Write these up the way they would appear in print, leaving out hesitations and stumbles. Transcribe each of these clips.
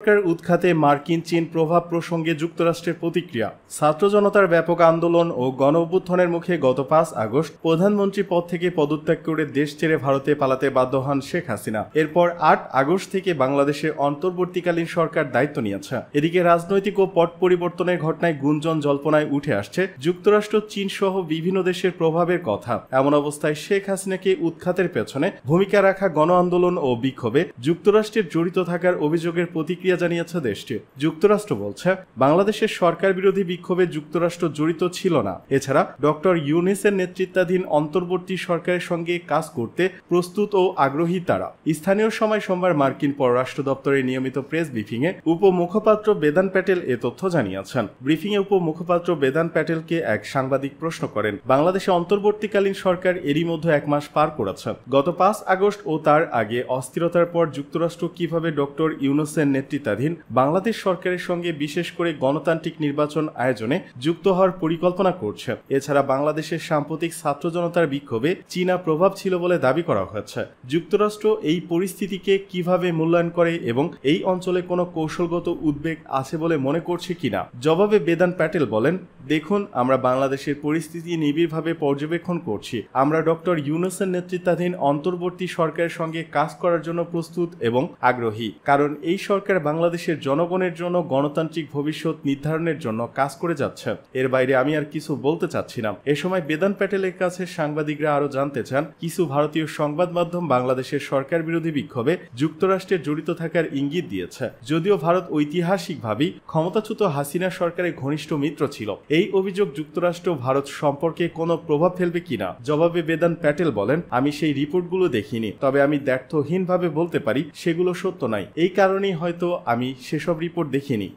সরকার উৎখাতে মার্কিন চীন প্রভাব প্রসঙ্গে যুক্তরাষ্ট্রের প্রতিক্রিয়া। ছাত্র জনতার ব্যাপক আন্দোলন ও গণ অভ্যুত্থানের মুখে গত ৫ আগস্ট প্রধানমন্ত্রী পদ থেকে পদত্যাগ করে দেশ ছেড়ে ভারতে পালাতে বাধ্য হন শেখ হাসিনা। এরপর ৮ আগস্ট থেকে বাংলাদেশের অন্তর্বর্তীকালীন সরকার দায়িত্ব নিয়েছে। এদিকে রাজনৈতিক ও পট পরিবর্তনের ঘটনায় গুঞ্জন জল্পনায় উঠে আসছে যুক্তরাষ্ট্র, চীন সহ বিভিন্ন দেশের প্রভাবের কথা। এমন অবস্থায় শেখ হাসিনাকে উৎখাতের পেছনে ভূমিকা রাখা গণ আন্দোলন ও বিক্ষোভে যুক্তরাষ্ট্রের জড়িত থাকার অভিযোগের প্রতিক্রিয়া জানিয়েছে দেশটি। যুক্তরাষ্ট্র বলছে, বাংলাদেশের সরকার বিরোধী বিক্ষোভে যুক্তরাষ্ট্র জড়িত ছিল না। এছাড়া ডক্টর ইউনূসের নেতৃত্বাধীন অন্তর্বর্তী সরকারের সঙ্গে কাজ করতে প্রস্তুত ও আগ্রহী তারা। স্থানীয় সময় সোমবার মার্কিন পররাষ্ট্র দপ্তরের নিয়মিত প্রেস ব্রিফিংয়ে উপমুখপাত্র বেদান প্যাটেল এ তথ্য জানিয়েছেন। ব্রিফিংয়ে উপমুখপাত্র বেদান প্যাটেলকে এক সাংবাদিক প্রশ্ন করেন, বাংলাদেশে অন্তর্বর্তীকালীন সরকার এরই মধ্যে ১ মাস পার করেছে। গত ৫ আগস্ট ও তার আগে অস্থিরতার পর যুক্তরাষ্ট্র কিভাবে ডক্টর ইউনূসের নেতৃত্বাধীন বাংলাদেশ সরকারের সঙ্গে বিশেষ করে গণতান্ত্রিক নির্বাচন আয়োজনে যুক্ত হওয়ার পরিকল্পনা করছে। এছাড়া বাংলাদেশের সাম্প্রতিক ছাত্র জনতার বিক্ষোভে চীনা প্রভাব ছিল বলে দাবি করা হয়েছে। যুক্তরাষ্ট্র এই পরিস্থিতিকে কিভাবে মূল্যায়ন করে এবং এই অঞ্চলে কোনো কৌশলগত উদ্বেগ আছে বলে মনে করছে কিনা। জবাবে বেদান প্যাটেল বলেন, দেখুন, আমরা বাংলাদেশের পরিস্থিতি নিবিড়ভাবে পর্যবেক্ষণ করছি। আমরা ডক্টর ইউনূসের নেতৃত্বাধীন অন্তর্বর্তী সরকারের সঙ্গে কাজ করার জন্য প্রস্তুত এবং আগ্রহী, কারণ এই সরকার বাংলাদেশের জনগণের জন্য গণতান্ত্রিক ভবিষ্যৎ নির্ধারণের জন্য কাজ করে যাচ্ছে। এর বাইরে আমি আর কিছু বলতে চাচ্ছি না। এ সময় বেদান প্যাটেলের কাছে সাংবাদিকরা আরো জানতে চান, কিছু ভারতীয় সংবাদ মাধ্যম বাংলাদেশের সরকার বিরোধী বিক্ষোভে যুক্তরাষ্ট্রের জড়িত থাকার ইঙ্গিত দিয়েছে। যদিও ভারত ঐতিহাসিকভাবেই ক্ষমতাচ্যুত হাসিনা সরকারের ঘনিষ্ঠ মিত্র ছিল, এই অভিযোগ যুক্তরাষ্ট্র ভারত সম্পর্কে কোনো প্রভাব ফেলবে কিনা। জবাবে বেদান প্যাটেল বলেন, আমি সেই রিপোর্টগুলো দেখিনি, তবে আমি দ্ব্যর্থহীনভাবে বলতে পারি সেগুলো সত্য নয়। এই কারণেই হয়তো আমি সেসব রিপোর্ট দেখিনি।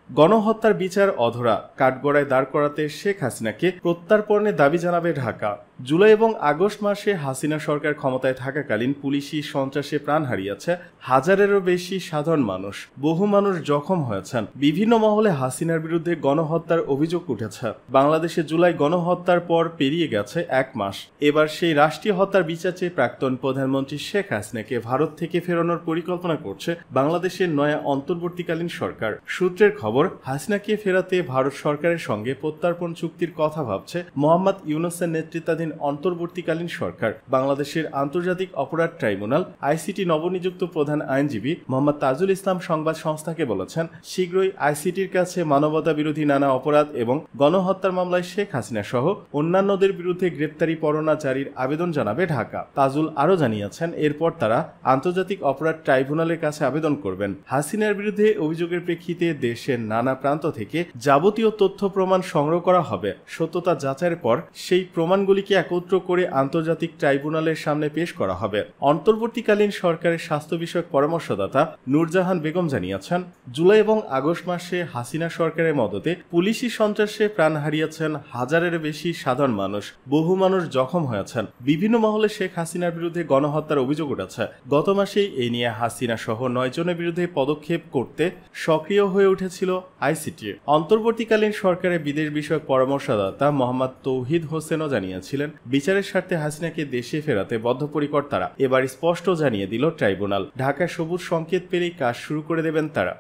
গণহত্যার বিচার অধরা, কাঠগড়ায় দাঁড় করাতে শেখ হাসিনাকে প্রত্যর্পণের দাবি জানাবে ঢাকা। জুলাই এবং আগস্ট মাসে হাসিনা সরকার ক্ষমতায় থাকাকালীন পুলিশি সন্ত্রাসে প্রাণ হারিয়েছে হাজারেরও বেশি সাধারণ মানুষ। বহু মানুষ জখম হয়েছেন। বিভিন্ন মহলে হাসিনার বিরুদ্ধে গণহত্যার অভিযোগ উঠেছে। বাংলাদেশে জুলাই গণহত্যার পর পেরিয়ে গেছে ১ মাস। এবার সেই রাষ্ট্রীয় হত্যার বিচার চেয়ে প্রাক্তন প্রধানমন্ত্রী শেখ হাসিনাকে ভারত থেকে ফেরানোর পরিকল্পনা করছে বাংলাদেশের নয়া অন্তর্বর্তীকালীন সরকার। সূত্রের খবর, হাসিনাকে ফেরাতে ভারত সরকারের সঙ্গে প্রত্যর্পণ চুক্তির কথা ভাবছে মোহাম্মদ ইউনূসের নেতৃত্বাধীন অন্তর্বর্তীকালীন সরকার। বাংলাদেশের আন্তর্জাতিক অপরাধ ট্রাইব্যুনাল আইসিটি নবনিযুক্ত প্রধান আইনজীবী মোহাম্মদ তাজুল ইসলাম সংবাদ সংস্থাকে বলেছেন, শীঘ্রই আইসিটির কাছে মানবতা বিরোধী নানা অপরাধ এবং গণহত্যার মামলায় শেখ হাসিনা সহ অন্যান্যদের বিরুদ্ধে গ্রেপ্তারি পরোয়ানা জারির আবেদন জানাবে ঢাকা। তাজুল আরও জানিয়েছেন, এরপর তারা আন্তর্জাতিক অপরাধ ট্রাইব্যুনালের কাছে আবেদন করবেন। হাসিনার বিরুদ্ধে অভিযোগের প্রেক্ষিতে দেশের নানা প্রান্ত থেকে যাবতীয় তথ্য প্রমাণ সংগ্রহ করা হবে। সত্যতা যাচাইয়ের পর সেই প্রমাণগুলিকে একত্র করে আন্তর্জাতিক ট্রাইব্যুনালের সামনে পেশ করা হবে। অন্তর্বর্তীকালীন সরকারের স্বাস্থ্য বিষয়ক পরামর্শদাতা নূরজাহান বেগম জানিয়েছেন, জুলাই এবং আগস্ট মাসে হাসিনা সরকারের মদতে পুলিশি সন্ত্রাসে প্রাণ হারিয়েছেন হাজারের বেশি সাধারণ মানুষ। বহু মানুষ জখম হয়েছেন। বিভিন্ন মহলে শেখ হাসিনার বিরুদ্ধে গণহত্যার অভিযোগ উঠেছে। গত মাসেই এই নিয়ে হাসিনা সহ ৯ জনের বিরুদ্ধে পদক্ষেপ করতে সক্রিয় হয়ে উঠেছিল আইসিটি। অন্তর্বর্তীকালীন সরকারের বিদেশ বিষয়ক পরামর্শদাতা মোহাম্মদ তৌহিদ হোসেনও জানিয়েছিলেন, বিচারের স্বার্থে হাসিনাকে দেশে ফেরাতে বদ্ধপরিকর তারা। এবার স্পষ্ট জানিয়ে দিল ট্রাইব্যুনাল, ঢাকায় সবুজ সংকেত পেলেই কাজ শুরু করে দেবেন তারা।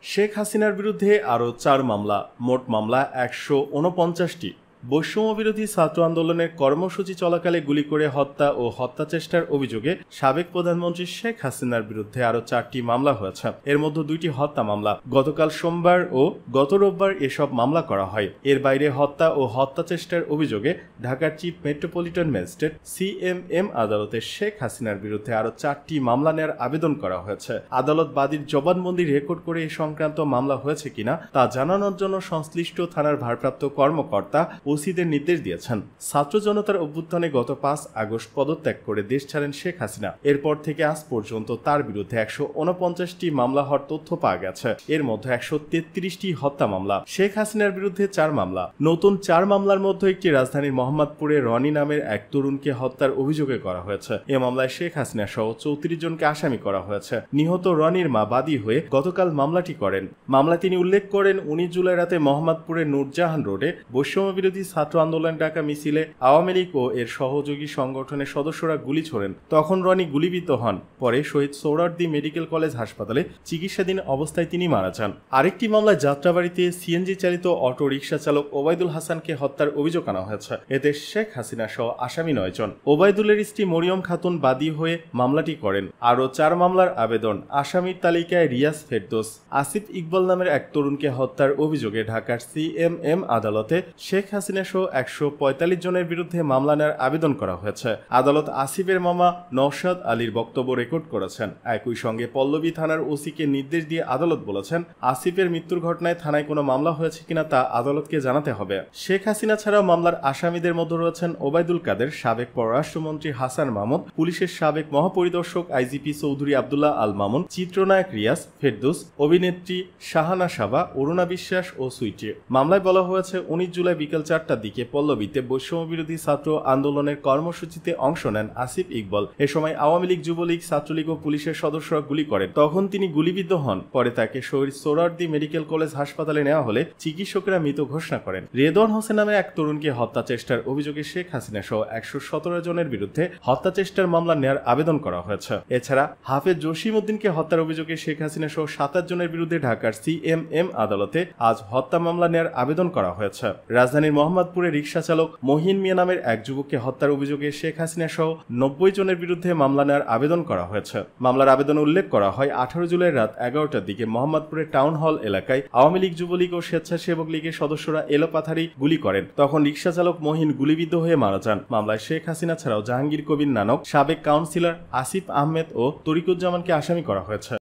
শেখ হাসিনার বিরুদ্ধে আরও ৪ মামলা, মোট মামলা ১৪৯টি। বৈষম্য বিরোধী ছাত্র আন্দোলনের কর্মসূচি চলাকালে গুলি করে হত্যা ও হত্যা চেষ্টার অভিযোগে সাবেক প্রধানমন্ত্রী শেখ হাসিনার বিরুদ্ধে আরও ৪টি মামলা হয়েছে। এর মধ্যে 2টি হত্যা মামলা। গতকাল সোমবার ও গত রোববার এসব মামলা করা হয়। এর বাইরে হত্যা ও হত্যা চেষ্টার অভিযোগে ঢাকার চিফ মেট্রোপলিটন ম্যাজিস্ট্রেট সিএমএম আদালতে শেখ হাসিনার বিরুদ্ধে আরও 4টি মামলা নেওয়ার আবেদন করা হয়েছে। আদালত বাদীর জবানবন্দি রেকর্ড করে এ সংক্রান্ত মামলা হয়েছে কিনা তা জানানোর জন্য সংশ্লিষ্ট থানার ভারপ্রাপ্ত কর্মকর্তা ওসিদের নির্দেশ দিয়েছেন। ছাত্র জনতার অভ্যুত্থানে গত ৫ আগস্ট পদত্যাগ করে দেশ ছাড়েন শেখ হাসিনা। এরপর থেকে আজ পর্যন্ত তার বিরুদ্ধে ১৪৯টি মামলা হওয়ার তথ্য পাওয়া গেছে। এর মধ্যে ১৩৩টি হত্যা মামলা। শেখ হাসিনার বিরুদ্ধে 4 মামলা। নতুন 4 মামলার মধ্যে একটি রাজধানীর মোহাম্মদপুরে রনি নামের এক তরুণকে হত্যার অভিযোগে করা হয়েছে। এ মামলায় শেখ হাসিনা সহ ৩৪ জনকে আসামি করা হয়েছে। নিহত রনির মা বাদী হয়ে গতকাল মামলাটি করেন। মামলায় তিনি উল্লেখ করেন, ১৯ জুলাই রাতে মোহাম্মদপুরের নূরজাহান রোডে বৈষম্য বিরোধী বিরোধী ছাত্র আন্দোলন ডাকা মিছিলে আওয়ামী লীগ ও এর সহযোগী সংগঠনের সদস্যরা গুলি ছোড়েন। তখন রনি গুলিবিদ্ধ হন। পরে শহীদ সোহরাওয়ার্দী মেডিকেল কলেজ হাসপাতালে চিকিৎসাধীন অবস্থায় তিনি মারা যান। আরেকটি মামলায় যাত্রাবাড়িতে সিএনজি চালিত অটো রিকশা চালক ওবায়দুল হাসানকে হত্যার অভিযোগ আনা হয়েছে। এতে শেখ হাসিনা সহ আসামি 9 জন। ওবায়দুলের স্ত্রী মরিয়ম খাতুন বাদী হয়ে মামলাটি করেন। আরও 4 মামলার আবেদন। আসামির তালিকায় রিয়াজ ফেরদৌস, আসিফ ইকবাল নামের এক তরুণকে হত্যার অভিযোগে ঢাকার সিএমএম আদালতে শেখ হাসিনা সহ 145 জনের বিরুদ্ধে মামলা নেওয়ার আবেদন করা হয়েছে। আদালত আসিফের মামা নওশাদ আলীর বক্তব্য রেকর্ড করেছেন। একই সঙ্গে পল্লবী থানার ওসিকে নির্দেশ দিয়ে আদালত বলেছেন, আসিফের মৃত্যুর ঘটনায় থানায় কোনো মামলা হয়েছে কিনা তা আদালতকে জানাতে হবে। শেখ হাসিনা ছাড়াও মামলার আসামিদের মধ্যে রয়েছেন ওবায়দুল কাদের, সাবেক পররাষ্ট্রমন্ত্রী হাসান মাহমুদ, পুলিশের সাবেক মহাপরিদর্শক আইজিপি চৌধুরী আব্দুল্লাহ আল মামুন, চিত্রনায়ক রিয়াজ ফেরদৌস, অভিনেত্রী শাহানা সাবা, অরুণা বিশ্বাস ও সুইটি। মামলায় বলা হয়েছে 19 জুলাই বিকেল 4টার দিকে পল্লবীতে বৈষম্য বিরোধী ছাত্র আন্দোলনের কর্মসূচিতে অংশ নেন আসিফ ইকবাল। এ সময় আওয়ামী লীগ, যুবলীগ, ছাত্রলীগ ও পুলিশের সদস্যরা গুলি করেন। তখন তিনি গুলিবিদ্ধ হন। পরে তাকে শহীদ সোহরাওয়ার্দী মেডিকেল কলেজ হাসপাতালে নেওয়া হলে চিকিৎসকেরা মৃত ঘোষণা করেন। রেদওয়ান হোসেন নামে এক তরুণকে হত্যা চেষ্টার অভিযোগে শেখ হাসিনা সহ 117 জনের বিরুদ্ধে হত্যা চেষ্টার মামলা নেওয়ার আবেদন করা হয়েছে। এছাড়া হাফেজ জসিম উদ্দিনকে হত্যার অভিযোগে শেখ হাসিনা সহ 27 জনের বিরুদ্ধে ঢাকার সিএমএম আদালতে আজ হত্যা মামলা নেওয়ার আবেদন করা হয়েছে। রাজধানীর মোহাম্মদপুরে রিকশা চালক মহিন মিয়া নামের এক যুবককে হত্যার অভিযোগে শেখ হাসিনা সহ 90 জনের বিরুদ্ধে মামলা নেওয়ার আবেদন করা হয়েছে। মামলার আবেদনে উল্লেখ করা হয়, 18 জুলাই রাত 11টার দিকে মোহাম্মদপুরের টাউন হল এলাকায় আওয়ামী লীগ, যুবলীগ ও স্বেচ্ছাসেবক লীগের সদস্যরা এলোপাথারি গুলি করেন। তখন রিকশা চালক মহিন গুলিবিদ্ধ হয়ে মারা যান। মামলায় শেখ হাসিনা ছাড়াও জাহাঙ্গীর কবির নানক, সাবেক কাউন্সিলর আসিফ আহমেদ ও তরিকুজ্জামানকে আসামি করা হয়েছে।